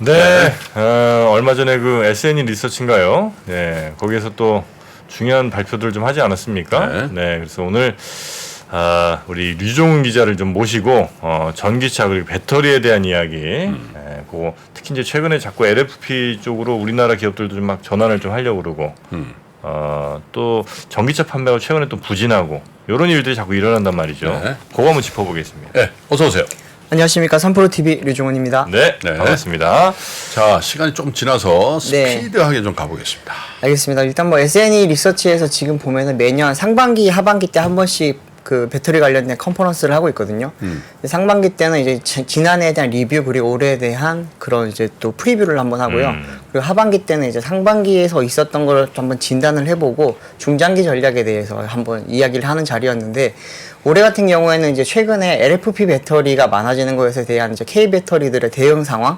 네, 얼마 전에 그 SNE 리서치인가요? 네, 거기에서 또 중요한 발표들을 좀 하지 않았습니까? 네, 그래서 오늘 우리 류종훈 기자를 좀 모시고 전기차 그리고 배터리에 대한 이야기, 그거 특히 이제 최근에 자꾸 LFP 쪽으로 우리나라 기업들도 좀 막 전환을 좀 하려고 그러고, 또 전기차 판매가 최근에 또 부진하고 이런 일들이 자꾸 일어난단 말이죠. 네. 그거 한번 짚어보겠습니다. 네, 어서 오세요. 안녕하십니까, 3프로TV 류종훈입니다. 네, 네. 반갑습니다. 자, 시간이 좀 지나서 스피드하게 좀 가보겠습니다. 알겠습니다. 일단 뭐 SNE 리서치에서 지금 보면은 매년 상반기, 하반기 때 한 번씩 그 배터리 관련된 컨퍼런스를 하고 있거든요. 상반기 때는 이제 지난해에 대한 리뷰 그리고 올해에 대한 그런 이제 또 프리뷰를 한번 하고요. 그리고 하반기 때는 이제 상반기에서 있었던 걸 한번 진단을 해보고 중장기 전략에 대해서 한번 이야기를 하는 자리였는데, 올해 같은 경우에는 이제 최근에 LFP 배터리가 많아지는 것에 대한 이제 K 배터리들의 대응 상황,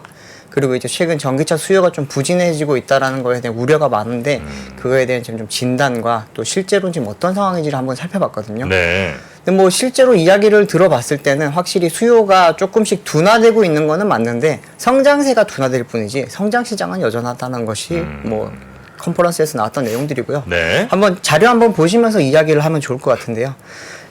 그리고 이제 최근 전기차 수요가 좀 부진해지고 있다라는 거에 대한 우려가 많은데, 그거에 대한 지금 좀 진단과 또 실제로 지금 어떤 상황인지를 한번 살펴봤거든요. 네. 근데 뭐 실제로 이야기를 들어봤을 때는 확실히 수요가 조금씩 둔화되고 있는 거는 맞는데, 성장세가 둔화될 뿐이지 성장 시장은 여전하다는 것이 뭐 컨퍼런스에서 나왔던 내용들이고요. 네. 한번 자료 한번 보시면서 이야기를 하면 좋을 것 같은데요.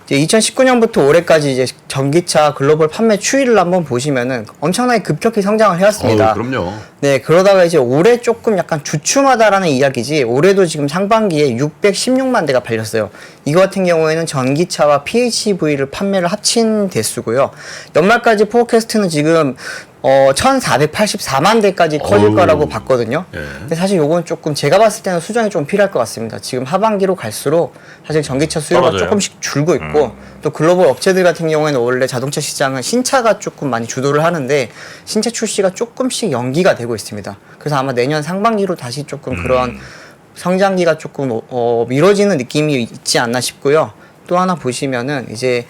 이제 2019년부터 올해까지 이제 전기차 글로벌 판매 추이를 한번 보시면은 엄청나게 급격히 성장을 해왔습니다. 그럼요. 네, 그러다가 이제 올해 조금 약간 주춤하다라는 이야기지, 올해도 지금 상반기에 616만 대가 팔렸어요. 이거 같은 경우에는 전기차와 PHEV를 판매를 합친 대수고요. 연말까지 포캐스트는 지금 1484만 대까지 커질 거라고 봤거든요. 예. 근데 사실 요건 조금 제가 봤을 때는 수정이 좀 필요할 것 같습니다. 지금 하반기로 갈수록 사실 전기차 수요가 떨어져요. 조금씩 줄고 있고, 또 글로벌 업체들 같은 경우에는 원래 자동차 시장은 신차가 조금 많이 주도를 하는데 신차 출시가 조금씩 연기가 되고 있습니다. 그래서 아마 내년 상반기로 다시 조금 그런 성장기가 조금 미뤄지는 느낌이 있지 않나 싶고요. 또 하나 보시면은 이제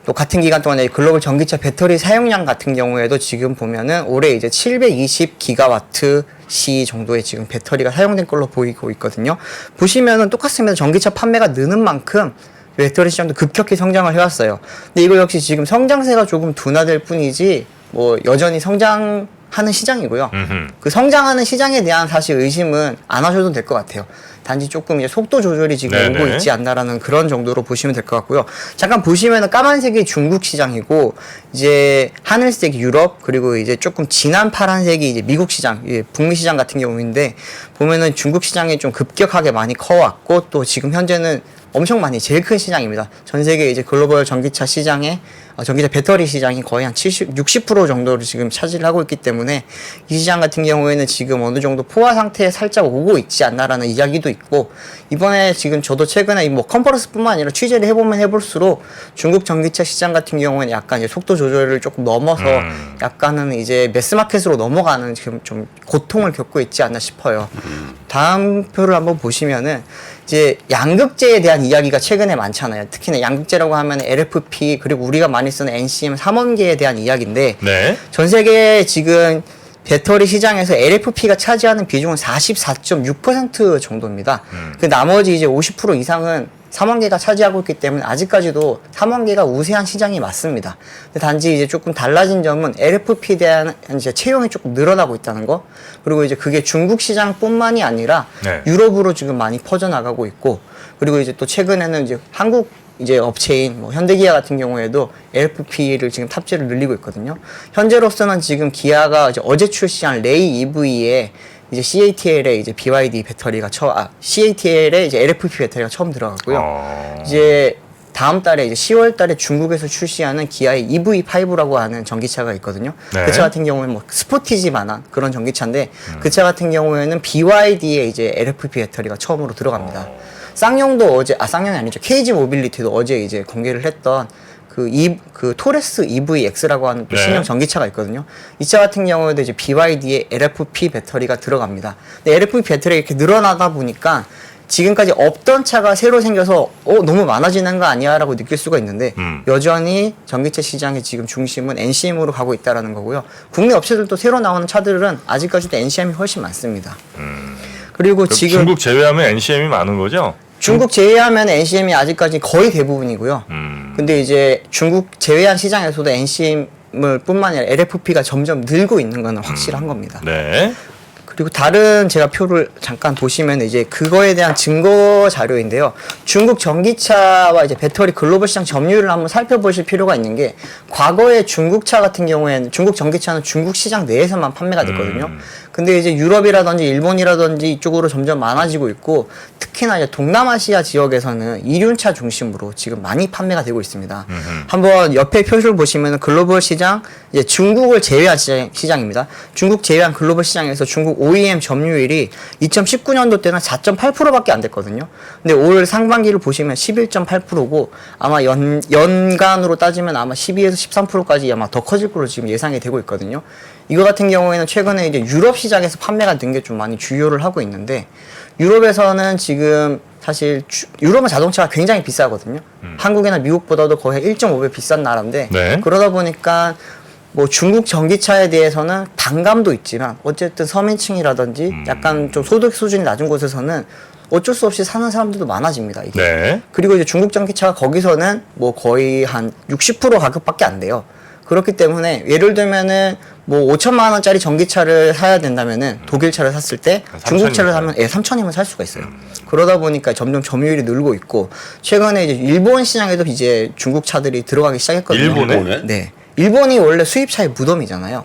또 같은 기간 동안에 글로벌 전기차 배터리 사용량 같은 경우에도 지금 보면은 올해 이제 720기가와트 시 정도의 지금 배터리가 사용된 걸로 보이고 있거든요. 보시면은 똑같습니다. 전기차 판매가 느는 만큼 배터리 시장도 급격히 성장을 해왔어요. 근데 이거 역시 지금 성장세가 조금 둔화될 뿐이지 뭐 여전히 성장하는 시장이고요. 그 성장하는 시장에 대한 사실 의심은 안 하셔도 될 것 같아요. 단지 조금 이제 속도 조절이 지금 네네. 오고 있지 않나라는 그런 정도로 보시면 될 것 같고요. 잠깐 보시면은 까만색이 중국 시장이고, 이제 하늘색이 유럽, 그리고 이제 조금 진한 파란색이 이제 미국 시장, 북미 시장 같은 경우인데, 보면은 중국 시장이 좀 급격하게 많이 커왔고, 또 지금 현재는 엄청 많이 제일 큰 시장입니다. 전 세계 이제 글로벌 전기차 시장에 전기차 배터리 시장이 거의 한 60% 정도를 지금 차지를 하고 있기 때문에 이 시장 같은 경우에는 지금 어느 정도 포화 상태에 살짝 오고 있지 않나라는 이야기도 있고, 이번에 지금 저도 최근에 뭐 컨퍼런스뿐만 아니라 취재를 해보면 해볼수록 중국 전기차 시장 같은 경우에는 약간 이제 속도 조절을 조금 넘어서 약간은 이제 매스마켓으로 넘어가는 지금 좀 고통을 겪고 있지 않나 싶어요. 다음 표를 한번 보시면은 이제 양극재에 대한 이야기가 최근에 많잖아요. 특히나 양극재라고 하면 LFP 그리고 우리가 많이 쓰는 NCM 3원계에 대한 이야기인데, 네. 전 세계 지금 배터리 시장에서 LFP가 차지하는 비중은 44.6% 정도입니다. 그 나머지 이제 50% 이상은 3원계가 차지하고 있기 때문에 아직까지도 3원계가 우세한 시장이 맞습니다. 근데 단지 이제 조금 달라진 점은 LFP에 대한 이제 채용이 조금 늘어나고 있다는 거, 그리고 이제 그게 중국 시장뿐만이 아니라 네. 유럽으로 지금 많이 퍼져나가고 있고, 그리고 이제 또 최근에는 이제 한국 이제 업체인 뭐 현대기아 같은 경우에도 LFP를 지금 탑재를 늘리고 있거든요. 현재로서는 지금 기아가 이제 어제 출시한 레이 EV에 이제 CATL에 이제 BYD 배터리가 CATL에 이제 LFP 배터리가 처음 들어갔고요. 이제 다음 달에 이제 10월 달에 중국에서 출시하는 기아의 EV5라고 하는 전기차가 있거든요. 네. 그 차 같은 경우에는 뭐 스포티지만한 그런 전기차인데, 그 차 같은 경우에는 BYD의 이제 LFP 배터리가 처음으로 들어갑니다. 쌍용도 어제, 쌍용이 아니죠. KG 모빌리티도 어제 이제 공개를 했던 그 토레스 EVX라고 하는 또 네. 신형 전기차가 있거든요. 이 차 같은 경우에도 이제 BYD의 LFP 배터리가 들어갑니다. 근데 LFP 배터리가 이렇게 늘어나다 보니까 지금까지 없던 차가 새로 생겨서 너무 많아지는 거 아니야 라고 느낄 수가 있는데, 여전히 전기차 시장의 지금 중심은 NCM으로 가고 있다라는 거고요. 국내 업체들도 새로 나오는 차들은 아직까지도 NCM이 훨씬 많습니다. 그리고 지금 중국 제외하면 NCM이 많은 거죠? 중국 제외하면 NCM이 아직까지 거의 대부분이고요. 근데 이제 중국 제외한 시장에서도 NCM 뿐만 아니라 LFP가 점점 늘고 있는 건 확실한 겁니다. 네. 그리고 다른 제가 표를 잠깐 보시면 이제 그거에 대한 증거 자료인데요. 중국 전기차와 이제 배터리 글로벌 시장 점유율을 한번 살펴보실 필요가 있는 게 과거에 중국차 같은 경우에는 중국 전기차는 중국 시장 내에서만 판매가 됐거든요. 근데 이제 유럽이라든지 일본이라든지 이쪽으로 점점 많아지고 있고 특히나 이제 동남아시아 지역에서는 이륜차 중심으로 지금 많이 판매가 되고 있습니다. 한번 옆에 표를 보시면 글로벌 시장 이제 중국을 제외한 시장입니다. 중국 제외한 글로벌 시장에서 중국 OEM 점유율이 2019년도 때는 4.8%밖에 안 됐거든요. 근데 올 상반기를 보시면 11.8%고 아마 연간으로 따지면 아마 12에서 13%까지 아마 더 커질 걸로 지금 예상이 되고 있거든요. 이거 같은 경우에는 최근에 이제 유럽 시장에서 판매가 된 게 좀 많이 주요를 하고 있는데 유럽에서는 지금 사실 유럽은 자동차가 굉장히 비싸거든요. 한국이나 미국보다도 거의 1.5배 비싼 나라인데 네. 그러다 보니까 뭐 중국 전기차에 대해서는 반감도 있지만 어쨌든 서민층이라든지 약간 좀 소득 수준이 낮은 곳에서는 어쩔 수 없이 사는 사람들도 많아집니다. 이게. 네. 그리고 이제 중국 전기차가 거기서는 뭐 거의 한 60% 가격밖에 안 돼요. 그렇기 때문에 예를 들면은 뭐 5천만 원짜리 전기차를 사야 된다면은 독일차를 샀을 때 중국차를 사면 3천이면 살 수가 있어요. 그러다 보니까 점점 점유율이 늘고 있고 최근에 이제 일본 시장에도 이제 중국 차들이 들어가기 시작했거든요. 일본에? 네. 일본이 원래 수입차의 무덤이잖아요.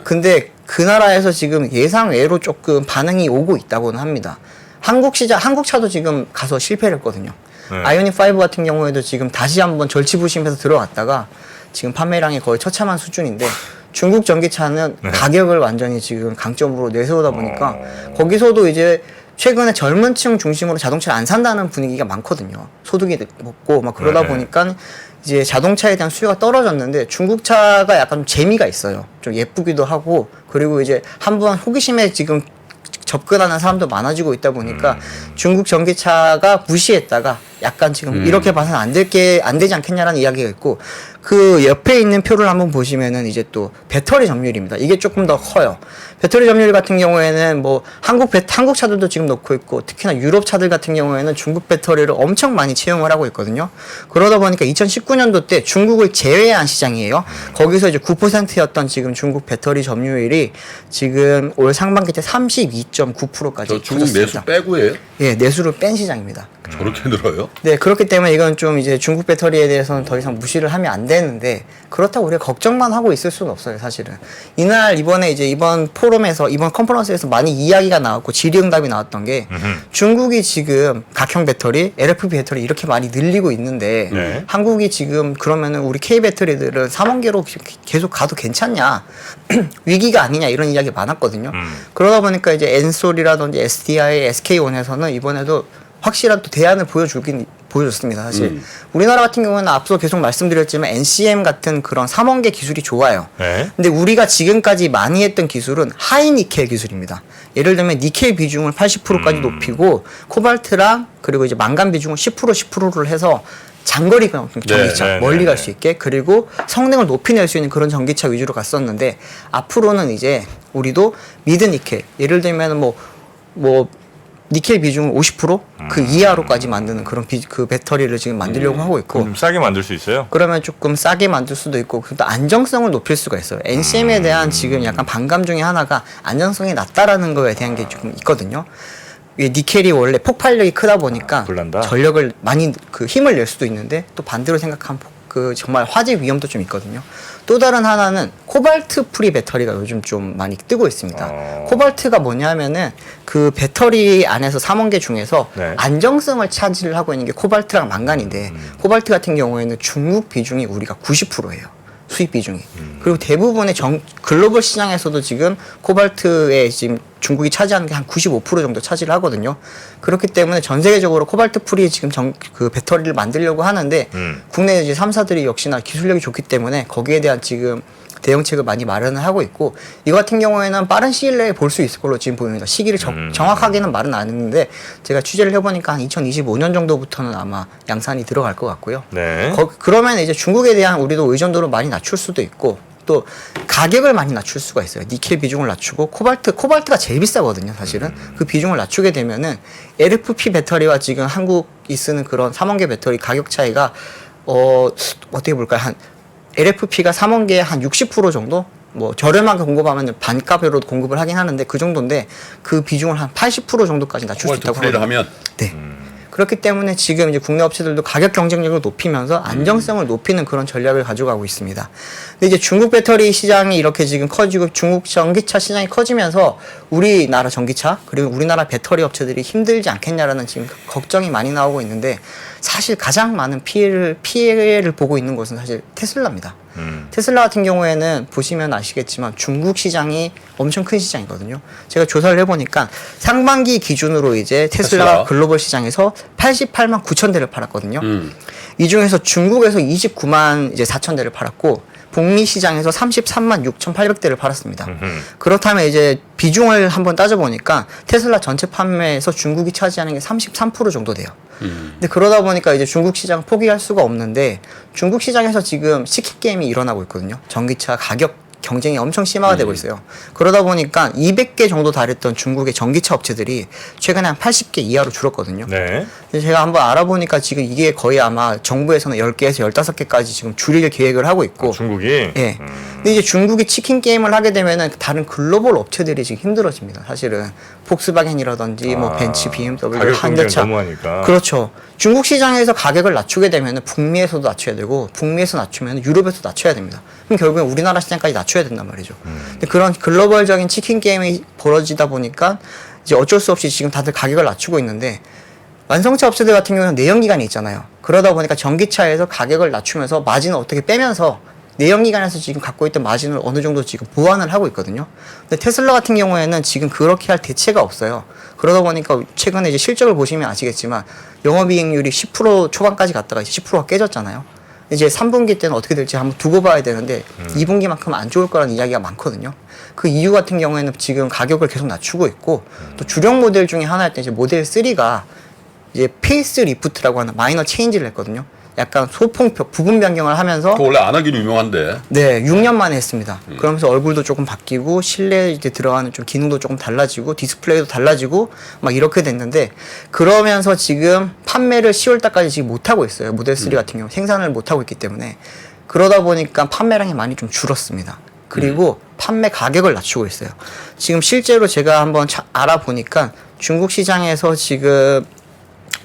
근데 그 나라에서 지금 예상외로 조금 반응이 오고 있다고는 합니다. 한국 차도 지금 가서 실패를 했거든요. 아이오닉 5 같은 경우에도 지금 다시 한번 절치부심해서 들어갔다가 지금 판매량이 거의 처참한 수준인데 중국 전기차는 가격을 완전히 지금 강점으로 내세우다 보니까 거기서도 이제 최근에 젊은 층 중심으로 자동차를 안 산다는 분위기가 많거든요. 소득이 높고 막 그러다 보니까 이제 자동차에 대한 수요가 떨어졌는데 중국차가 약간 좀 재미가 있어요. 좀 예쁘기도 하고 그리고 이제 한번 호기심에 지금 접근하는 사람도 많아지고 있다 보니까 중국 전기차가 무시했다가 약간 지금 이렇게 봐서는 안 되지 않겠냐라는 이야기가 있고 그 옆에 있는 표를 한번 보시면은 이제 또 배터리 점유율입니다. 이게 조금 더 커요. 배터리 점유율 같은 경우에는 뭐 한국 차들도 지금 넣고 있고 특히나 유럽 차들 같은 경우에는 중국 배터리를 엄청 많이 채용을 하고 있거든요. 그러다 보니까 2019년도 때 중국을 제외한 시장이에요. 거기서 이제 9%였던 지금 중국 배터리 점유율이 지금 올 상반기 때 32.9%까지 저 중국 내수 빼고예요? 예, 내수를 뺀 시장입니다. 저렇게 늘어요? 네, 그렇기 때문에 이건 좀 이제 중국 배터리에 대해서는 더 이상 무시를 하면 안 되는데 그렇다고 우리가 걱정만 하고 있을 수는 없어요, 사실은. 이번 포럼에서 이번 컨퍼런스에서 많이 이야기가 나왔고 질의응답이 나왔던 게 중국이 지금 각형 배터리, LFP 배터리 이렇게 많이 늘리고 있는데 네. 한국이 지금 그러면은 우리 K 배터리들은 3원계로 계속 가도 괜찮냐? 위기가 아니냐 이런 이야기 많았거든요. 그러다 보니까 이제 엔솔이라든지 SDI, SK온에서는 이번에도 확실한 또 대안을 보여줬습니다. 사실 우리나라 같은 경우는 앞서 계속 말씀드렸지만 NCM 같은 그런 3원계 기술이 좋아요. 네. 근데 우리가 지금까지 많이 했던 기술은 하이니켈 기술입니다. 예를 들면 니켈 비중을 80%까지 높이고 코발트랑 그리고 이제 망간 비중을 10%를 해서 장거리 전기차 네, 멀리 네, 갈 네. 수 있게 그리고 성능을 높이 낼 수 있는 그런 전기차 위주로 갔었는데 앞으로는 이제 우리도 미드 니켈 예를 들면 뭐 니켈 비중을 50%그 이하로까지 만드는 그런 그 배터리를 지금 만들려고 하고 있고 좀 싸게 만들 수 있어요? 그러면 조금 싸게 만들 수도 있고 또 안정성을 높일 수가 있어요. NCM에 대한 지금 약간 반감 중에 하나가 안정성이 낮다라는 거에 대한 게 조금 있거든요. 이 니켈이 원래 폭발력이 크다 보니까 불난다. 전력을 많이 그 힘을 낼 수도 있는데 또 반대로 생각하면 그 정말 화재 위험도 좀 있거든요. 또 다른 하나는 코발트 프리 배터리가 요즘 좀 많이 뜨고 있습니다. 코발트가 뭐냐면은 그 배터리 안에서 3원계 중에서 네. 안정성을 차지를 하고 있는 게 코발트랑 망간인데 코발트 같은 경우에는 중국 비중이 우리가 90%예요. 수입 비중이. 그리고 대부분의 글로벌 시장에서도 지금 코발트에 지금 중국이 차지하는 게 한 95% 정도 차지를 하거든요. 그렇기 때문에 전 세계적으로 코발트 프리 지금 그 배터리를 만들려고 하는데 국내 이제 3사들이 역시나 기술력이 좋기 때문에 거기에 대한 지금 대응책을 많이 마련을 하고 있고 이거 같은 경우에는 빠른 시일 내에 볼 수 있을 걸로 지금 보입니다. 시기를 정확하게는 말은 안 했는데 제가 취재를 해보니까 한 2025년 정도부터는 아마 양산이 들어갈 것 같고요. 네. 그러면 이제 중국에 대한 우리도 의존도를 많이 낮출 수도 있고 또 가격을 많이 낮출 수가 있어요. 니켈 비중을 낮추고 코발트가 제일 비싸거든요. 사실은 그 비중을 낮추게 되면은 LFP 배터리와 지금 한국이 쓰는 그런 3원계 배터리 가격 차이가 어떻게 볼까요? 한 LFP가 3원계의 한 60% 정도? 뭐 저렴하게 공급하면 반값으로 공급을 하긴 하는데 그 정도인데 그 비중을 한 80% 정도까지 낮출 수 있다고 플레이를 하면 네. 그렇기 때문에 지금 이제 국내 업체들도 가격 경쟁력을 높이면서 안정성을 높이는 그런 전략을 가져가고 있습니다. 근데 이제 중국 배터리 시장이 이렇게 지금 커지고 중국 전기차 시장이 커지면서 우리나라 전기차 그리고 우리나라 배터리 업체들이 힘들지 않겠냐라는 지금 걱정이 많이 나오고 있는데 사실 가장 많은 피해를 보고 있는 곳은 사실 테슬라입니다. 테슬라 같은 경우에는 보시면 아시겠지만 중국 시장이 엄청 큰 시장이거든요. 제가 조사를 해보니까 상반기 기준으로 이제 테슬라가 글로벌 시장에서 88만 9천 대를 팔았거든요. 이 중에서 중국에서 29만 이제 4천 대를 팔았고 북미 시장에서 33만 6,800대를 팔았습니다. 그렇다면 이제 비중을 한번 따져보니까 테슬라 전체 판매에서 중국이 차지하는 게 33% 정도 돼요. 근데 그러다 보니까 이제 중국 시장 포기할 수가 없는데 중국 시장에서 지금 시킨 게임이 일어나고 있거든요. 전기차 가격 경쟁이 엄청 심화되고 있어요. 그러다 보니까 200개 정도 달했던 중국의 전기차 업체들이 최근에 한 80개 이하로 줄었거든요. 네. 그래서 제가 한번 알아보니까 지금 이게 거의 아마 정부에서는 10개에서 15개까지 지금 줄일 계획을 하고 있고. 중국이. 예. 근데 이제 중국이 치킨 게임을 하게 되면은 다른 글로벌 업체들이 지금 힘들어집니다. 사실은 폭스바겐이라든지 뭐 벤츠, BMW, 가격 경쟁 현대차. 너무 하니까. 그렇죠. 중국 시장에서 가격을 낮추게 되면은 북미에서도 낮춰야 되고 북미에서 낮추면 유럽에서 낮춰야 됩니다. 그럼 결국엔 우리나라 시장까지 낮춰야 된단 말이죠. 근데 그런 글로벌적인 치킨 게임이 벌어지다 보니까 이제 어쩔 수 없이 지금 다들 가격을 낮추고 있는데 완성차 업체들 같은 경우는 내연기관이 있잖아요. 그러다 보니까 전기차에서 가격을 낮추면서 마진을 어떻게 빼면서 내연기관에서 지금 갖고 있던 마진을 어느 정도 지금 보완을 하고 있거든요. 근데 테슬라 같은 경우에는 지금 그렇게 할 대체가 없어요. 그러다 보니까 최근에 이제 실적을 보시면 아시겠지만 영업이익률이 10% 초반까지 갔다가 이제 10%가 깨졌잖아요. 이제 3분기 때는 어떻게 될지 한번 두고 봐야 되는데 2분기만큼 안 좋을 거라는 이야기가 많거든요. 그 이유 같은 경우에는 지금 가격을 계속 낮추고 있고 또 주력 모델 중에 하나였던 이제 모델 3가 이제 페이스 리프트라고 하는 마이너 체인지를 했거든요. 약간 소폭 부분 변경을 하면서 원래 안 하기는 유명한데. 네, 6년 만에 했습니다. 그러면서 얼굴도 조금 바뀌고 실내 이제 들어가는 좀 기능도 조금 달라지고 디스플레이도 달라지고 막 이렇게 됐는데 그러면서 지금 판매를 10월 달까지 지금 못 하고 있어요. 모델 3 같은 경우 생산을 못 하고 있기 때문에 그러다 보니까 판매량이 많이 좀 줄었습니다. 그리고 판매 가격을 낮추고 있어요. 지금 실제로 제가 한번 알아보니까 중국 시장에서 지금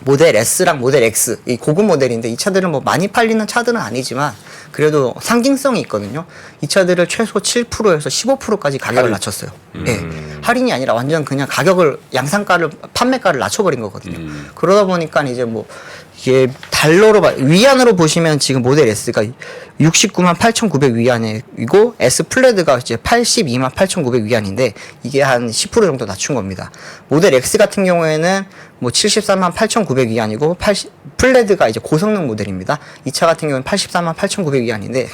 모델 S랑 모델 X 이 고급 모델인데 이 차들은 뭐 많이 팔리는 차들은 아니지만 그래도 상징성이 있거든요. 이 차들을 최소 7%에서 15%까지 가격을 낮췄어요. 예. 할인이 아니라 완전 그냥 가격을 양산가를 판매가를 낮춰버린 거거든요. 그러다 보니까 이제 뭐 이게 달러로 위안으로 보시면 지금 모델 S가 69만 8,900 위안이고 S 플레드가 이제 82만 8,900 위안인데 이게 한 10% 정도 낮춘 겁니다. 모델 X 같은 경우에는 뭐 74만 8,900 위안이고 플레드가 이제 고성능 모델입니다. 이 차 같은 경우는 84만 8,900 위안인데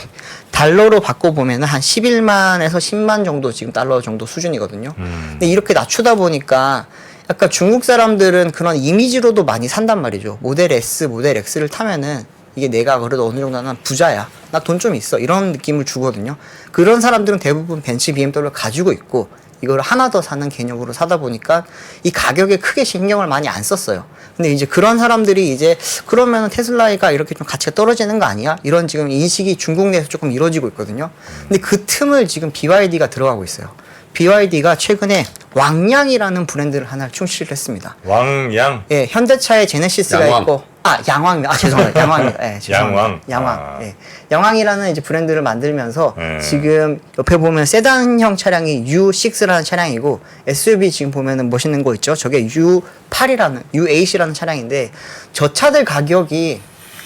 달러로 바꿔 보면은 한 11만에서 10만 정도 지금 달러 정도 수준이거든요. 근데 이렇게 낮추다 보니까 약간 중국 사람들은 그런 이미지로도 많이 산단 말이죠. 모델 S, 모델 X를 타면은 이게 내가 그래도 어느 정도 난 부자야. 나 돈 좀 있어. 이런 느낌을 주거든요. 그런 사람들은 대부분 벤츠, BMW를 가지고 있고 이걸 하나 더 사는 개념으로 사다 보니까 이 가격에 크게 신경을 많이 안 썼어요. 근데 이제 그런 사람들이 이제 그러면 테슬라가 이렇게 좀 가치가 떨어지는 거 아니야? 이런 지금 인식이 중국 내에서 조금 이루어지고 있거든요. 근데 그 틈을 지금 BYD가 들어가고 있어요. BYD가 최근에 왕양이라는 브랜드를 하나 출시를 했습니다. 왕양? 예, 현대차에 제네시스가 양왕. 있고, 양왕입니다. 죄송합니다. 양왕입니다. 예, 죄송합니다. 양왕. 양왕. 예. 양왕이라는 이제 브랜드를 만들면서 예. 지금 옆에 보면 세단형 차량이 U6라는 차량이고 SUV 지금 보면은 멋있는 거 있죠? 저게 U8이라는 차량인데 저 차들 가격이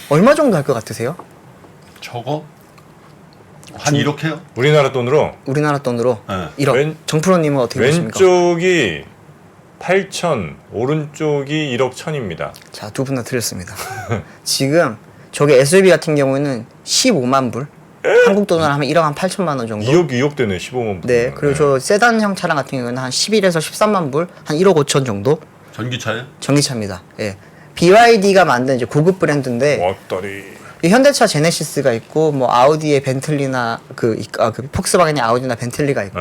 얼마 정도 할 것 같으세요? 저거 한 이렇게요? 우리나라 돈으로 우리나라 돈으로 네. 1억. 정프로님은 어떻게 보십니까? 왼쪽이 8천, 오른쪽이 1억 1천입니다. 자, 두 분 다 틀렸습니다. 지금 저게 SUV 같은 경우에는 15만 불. 한국 돈으로 하면 1억 한 8천만 원 정도. 2억 되네, 15만. 네, 그리고 저 세단형 차량 같은 경우는 한 11에서 13만 불, 한 1억 5천 정도 전기차예요? 전기차입니다. 예. BYD가 만든 이제 고급 브랜드인데 왔다리. 이 현대차 제네시스가 있고 뭐 아우디의 벤틀리나 그 폭스바겐의 아우디나 벤틀리가 있고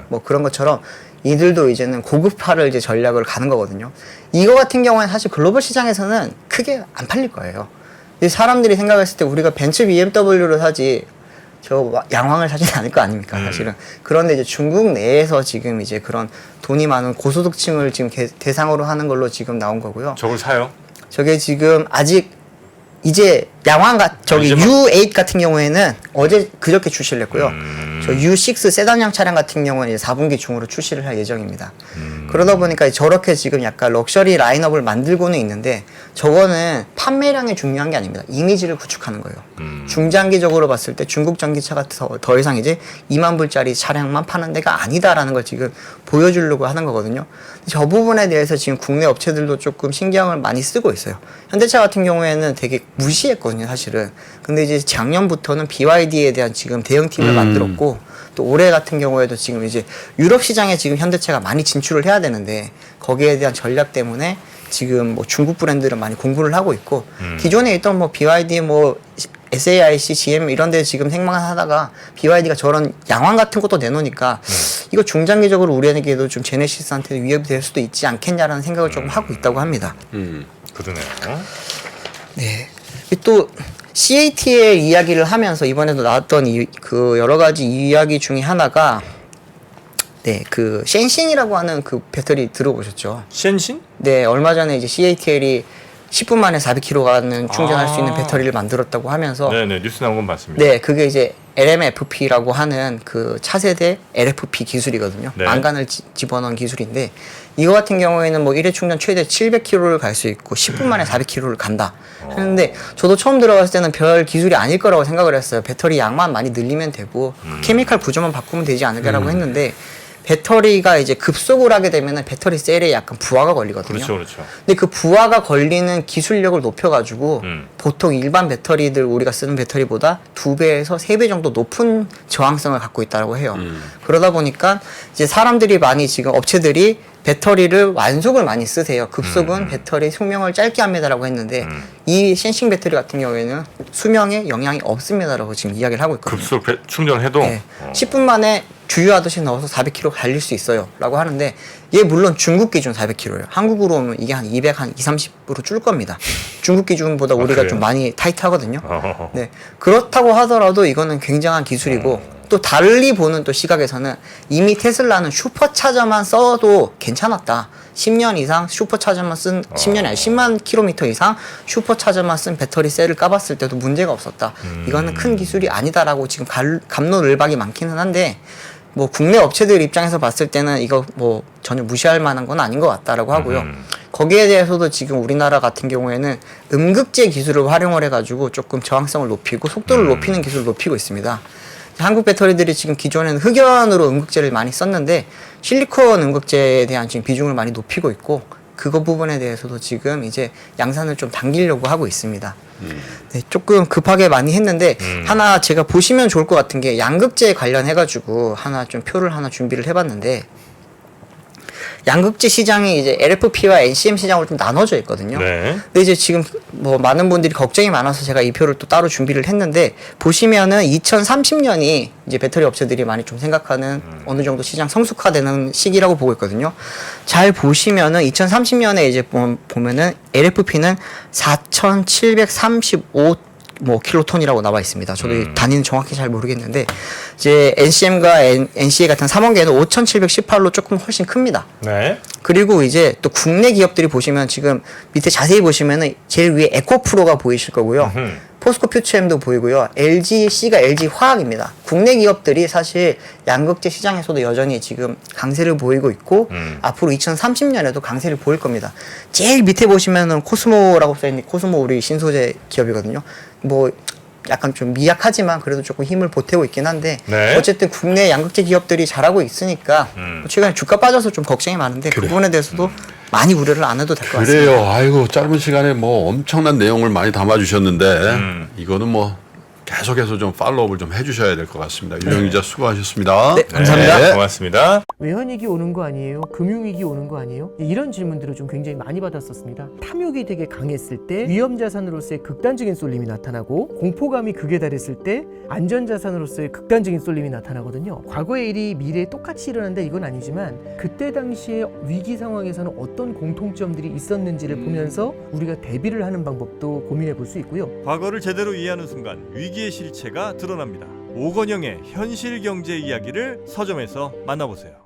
뭐 그런 것처럼 이들도 이제는 고급화를 이제 전략을 가는 거거든요. 이거 같은 경우는 사실 글로벌 시장에서는 크게 안 팔릴 거예요. 이 사람들이 생각했을 때 우리가 벤츠 BMW를 사지 저 양황을 사진 않을 거 아닙니까 사실은. 그런데 이제 중국 내에서 지금 이제 그런 돈이 많은 고소득층을 지금 대상으로 하는 걸로 지금 나온 거고요. 저걸 사요? 저게 지금 아직 이제 저기 이제 막- U8 같은 경우에는 어제 그저께 출시를 했고요. 저 U6 세단형 차량 같은 경우는 이제 4분기 중으로 출시를 할 예정입니다. 그러다 보니까 저렇게 지금 약간 럭셔리 라인업을 만들고는 있는데 저거는 판매량이 중요한 게 아닙니다. 이미지를 구축하는 거예요. 중장기적으로 봤을 때 중국 전기차가 더 이상 이제 2만 불짜리 차량만 파는 데가 아니다라는 걸 지금 보여주려고 하는 거거든요. 저 부분에 대해서 지금 국내 업체들도 조금 신경을 많이 쓰고 있어요. 현대차 같은 경우에는 되게 무시했거든요, 사실은. 근데 이제 작년부터는 BYD에 대한 지금 대응팀을 만들었고, 또 올해 같은 경우에도 지금 이제 유럽 시장에 지금 현대차가 많이 진출을 해야 되는데, 거기에 대한 전략 때문에 지금 뭐 중국 브랜드를 많이 공부를 하고 있고, 기존에 있던 뭐 BYD 뭐 SAIC, GM 이런 데 지금 생각하다가 BYD가 저런 양황 같은 것도 내놓으니까 이거 중장기적으로 우리에게도 좀 제네시스한테 위협이 될 수도 있지 않겠냐라는 생각을 조금 하고 있다고 합니다. 그러네요. 네. 또 CATL 이야기를 하면서 이번에도 나왔던 그 여러 가지 이야기 중에 하나가 그 셴싱이라고 하는 그 배터리 들어보셨죠? 셴신? 네, 얼마 전에 이제 CATL이 10분 만에 400km 가는 충전할 수 있는 배터리를 만들었다고 하면서 네네, 뉴스 나온 건 봤습니다. 네, 그게 이제 LMFP라고 하는 그 차세대 LFP 기술이거든요. 네. 망간을 집어넣은 기술인데 이거 같은 경우에는 뭐 1회 충전 최대 700km를 갈 수 있고 10분 만에 400km를 간다 하는데 저도 처음 들어갔을 때는 별 기술이 아닐 거라고 생각을 했어요. 배터리 양만 많이 늘리면 되고 케미칼 구조만 바꾸면 되지 않을까라고 했는데 배터리가 이제 급속을 하게 되면은 배터리 셀에 약간 부하가 걸리거든요. 그렇죠, 그렇죠. 근데 그 부하가 걸리는 기술력을 높여가지고 보통 일반 배터리들 우리가 쓰는 배터리보다 2배에서 3배 정도 높은 저항성을 갖고 있다고 해요. 그러다 보니까 이제 사람들이 많이 지금 업체들이 배터리를 완속을 많이 쓰세요. 급속은 배터리 수명을 짧게 합니다라고 했는데 이 셴싱 배터리 같은 경우에는 수명에 영향이 없습니다라고 지금 이야기를 하고 있거든요. 급속 충전해도 네. 10분 만에 주유하듯이 넣어서 400km 달릴 수 있어요 라고 하는데 얘 물론 중국 기준 400km예요. 한국으로 오면 이게 한 200, 한 20, 30으로 줄 겁니다. 중국 기준보다 우리가 그래요? 좀 많이 타이트하거든요. 어허허. 네. 그렇다고 하더라도 이거는 굉장한 기술이고 또 달리 보는 또 시각에서는 이미 테슬라는 슈퍼차저만 써도 괜찮았다. 10년 이상 슈퍼차저만 쓴 10년이 아니라 10만 킬로미터 이상 슈퍼차저만 쓴 배터리 셀을 까봤을 때도 문제가 없었다. 이거는 큰 기술이 아니다라고 지금 갑론을박이 많기는 한데 뭐 국내 업체들 입장에서 봤을 때는 이거 뭐 전혀 무시할 만한 건 아닌 것 같다라고 하고요. 거기에 대해서도 지금 우리나라 같은 경우에는 음극재 기술을 활용을 해가지고 조금 저항성을 높이고 속도를 높이는 기술을 높이고 있습니다. 한국 배터리들이 지금 기존에는 흑연으로 음극재를 많이 썼는데 실리콘 음극재에 대한 지금 비중을 많이 높이고 있고 그거 부분에 대해서도 지금 이제 양산을 좀 당기려고 하고 있습니다. 네, 조금 급하게 많이 했는데 하나 제가 보시면 좋을 것 같은 게 양극재 관련해가지고 하나 좀 표를 하나 준비를 해봤는데 양극재 시장이 이제 LFP와 NCM 시장으로 좀 나눠져 있거든요. 네. 근데 이제 지금 뭐 많은 분들이 걱정이 많아서 제가 이 표를 또 따로 준비를 했는데 보시면은 2030년이 이제 배터리 업체들이 많이 좀 생각하는 어느 정도 시장 성숙화되는 시기라고 보고 있거든요. 잘 보시면은 2030년에 이제 보면은 LFP는 4,735 뭐 킬로톤이라고 나와 있습니다. 저도 이 단위는 정확히 잘 모르겠는데 이제 NCM과 NCA 같은 3원계는 5,718로 조금 훨씬 큽니다. 네. 그리고 이제 또 국내 기업들이 보시면 지금 밑에 자세히 보시면은 제일 위에 에코프로가 보이실 거고요. 포스코 퓨처엠도 보이고요. LGC가 LG화학입니다. 국내 기업들이 사실 양극재 시장에서도 여전히 지금 강세를 보이고 있고 앞으로 2030년에도 강세를 보일 겁니다. 제일 밑에 보시면은 코스모라고 써있는 코스모 우리 신소재 기업이거든요. 뭐 약간 좀 미약하지만 그래도 조금 힘을 보태고 있긴 한데 네. 어쨌든 국내 양극재 기업들이 잘하고 있으니까 최근에 주가 빠져서 좀 걱정이 많은데 그 부분에 대해서도 많이 우려를 안 해도 될 것 같습니다. 그래요. 아이고 짧은 시간에 뭐 엄청난 내용을 많이 담아주셨는데 이거는 뭐 계속해서 좀 팔로우업을 좀 해주셔야 될 것 같습니다. 유영 기자 수고하셨습니다. 네, 감사합니다. 네, 고맙습니다. 외환위기 오는 거 아니에요? 금융위기 오는 거 아니에요? 이런 질문들을 좀 굉장히 많이 받았었습니다. 탐욕이 되게 강했을 때 위험자산으로서의 극단적인 쏠림이 나타나고 공포감이 극에 달했을 때 안전자산으로서의 극단적인 쏠림이 나타나거든요. 과거의 일이 미래에 똑같이 일어난다 이건 아니지만 그때 당시에 위기 상황에서는 어떤 공통점들이 있었는지를 보면서 우리가 대비를 하는 방법도 고민해 볼 수 있고요. 과거를 제대로 이해하는 순간 위기의 실체가 드러납니다. 오건영의 현실 경제 이야기를 서점에서 만나보세요.